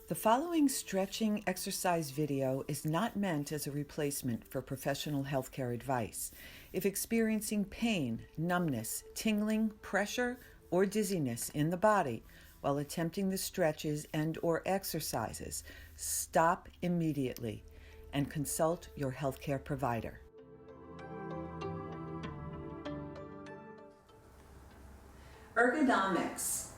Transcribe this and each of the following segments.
The following stretching exercise video is not meant as a replacement for professional healthcare advice. If experiencing pain, numbness, tingling, pressure, or dizziness in the body while attempting the stretches and/or exercises, stop immediately and consult your healthcare provider. Ergonomics,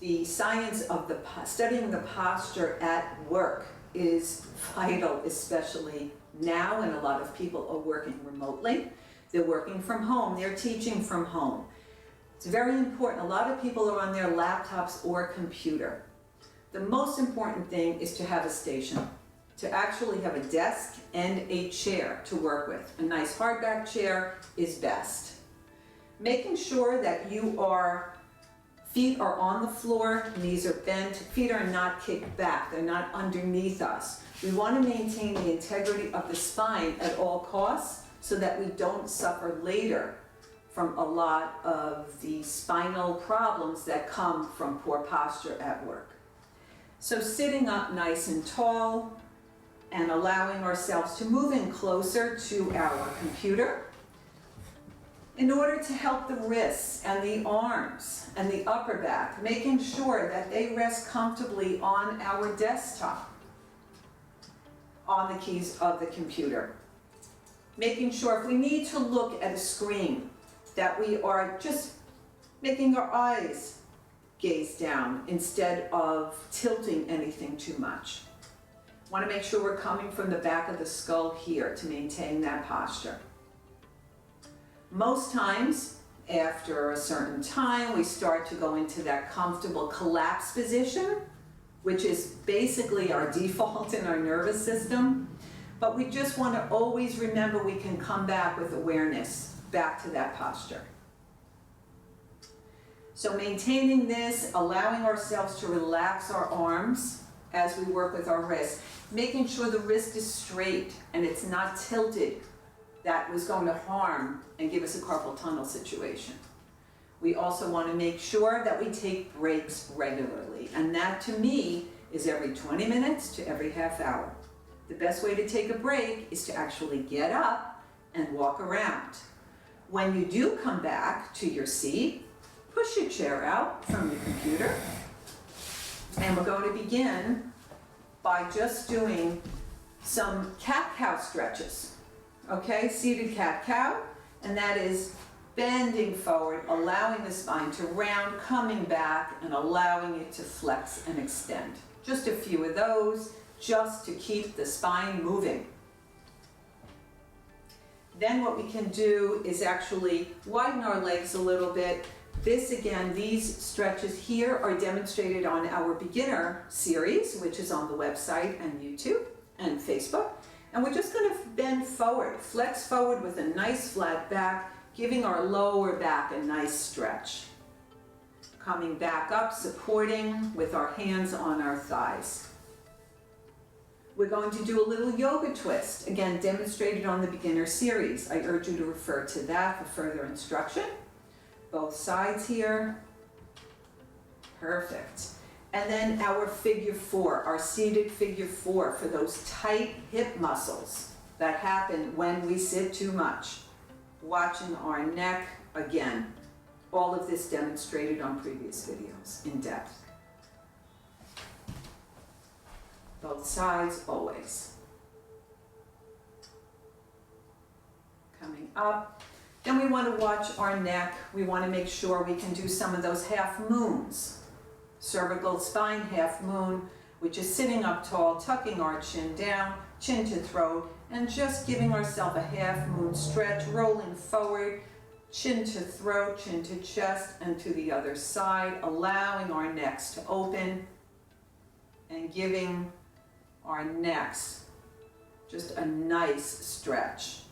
the science of studying the posture at work, is vital, especially now when a lot of people are working remotely. They're working from home, they're teaching from home. It's very important. A lot of people are on their laptops or computer. The most important thing is to have a station, to actually have a desk and a chair to work with. A nice hardback chair is best. Making sure that feet are on the floor, knees are bent, feet are not kicked back, they're not underneath us. We want to maintain the integrity of the spine at all costs so that we don't suffer later from a lot of the spinal problems that come from poor posture at work. So sitting up nice and tall and allowing ourselves to move in closer to our computer in order to help the wrists and the arms and the upper back, making sure that they rest comfortably on our desktop, on the keys of the computer. Making sure if we need to look at a screen that we are just making our eyes gaze down instead of tilting anything too much. Want to make sure we're coming from the back of the skull here to maintain that posture. Most times, after a certain time, we start to go into that comfortable collapse position, which is basically our default in our nervous system. But we just want to always remember we can come back with awareness back to that posture. So maintaining this, allowing ourselves to relax our arms as we work with our wrist, making sure the wrist is straight and it's not tilted. That was going to harm and give us a carpal tunnel situation. We also want to make sure that we take breaks regularly, and that to me is every 20 minutes to every half hour. The best way to take a break is to actually get up and walk around. When you do come back to your seat, push your chair out from your computer, and we're going to begin by just doing some cat-cow stretches. Okay, seated cat-cow, and that is bending forward, allowing the spine to round, coming back, and allowing it to flex and extend. Just a few of those, just to keep the spine moving. Then what we can do is actually widen our legs a little bit. This again, these stretches here are demonstrated on our beginner series, which is on the website and YouTube and Facebook. And we're just going to bend forward, flex forward with a nice flat back, giving our lower back a nice stretch. Coming back up, supporting with our hands on our thighs. We're going to do a little yoga twist, again demonstrated on the beginner series. I urge you to refer to that for further instruction. Both sides here. Perfect. And then our figure four, our seated figure four for those tight hip muscles that happen when we sit too much. Watching our neck, again, all of this demonstrated on previous videos in depth. Both sides, always. Coming up. Then we want to watch our neck. We want to make sure we can do some of those half moons. Cervical spine half moon, which is sitting up tall, tucking our chin down, chin to throat, and just giving ourselves a half moon stretch, rolling forward, chin to throat, chin to chest, and to the other side, allowing our necks to open and giving our necks just a nice stretch.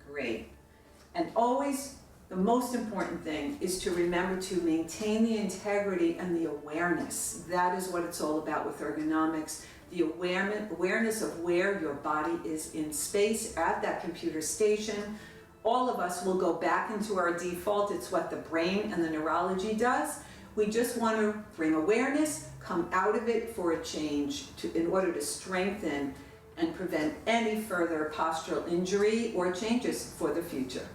Great. And always, the most important thing is to remember to maintain the integrity and the awareness. That is what it's all about with ergonomics. The awareness of where your body is in space at that computer station. All of us will go back into our default. It's what the brain and the neurology does. We just want to bring awareness, come out of it for a change in order to strengthen and prevent any further postural injury or changes for the future.